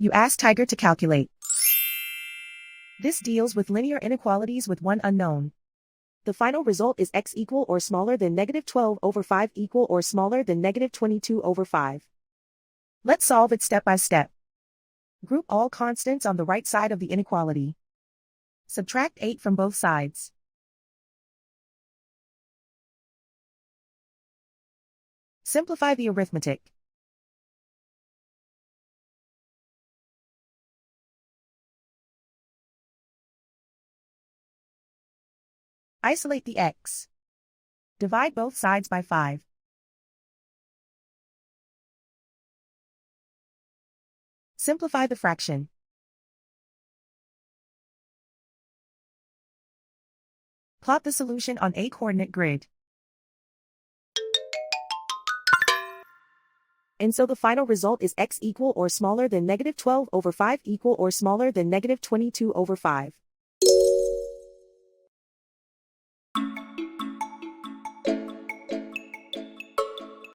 You ask Tiger to calculate. This deals with linear inequalities with one unknown. The final result is x equal or smaller than -12/5 equal or smaller than -22/5. Let's solve it step by step. Group all constants on the right side of the inequality. Subtract 8 from both sides. Simplify the arithmetic. Isolate the x. Divide both sides by 5. Simplify the fraction. Plot the solution on a coordinate grid. And so the final result is x equal or smaller than -12/5 equal or smaller than -22/5.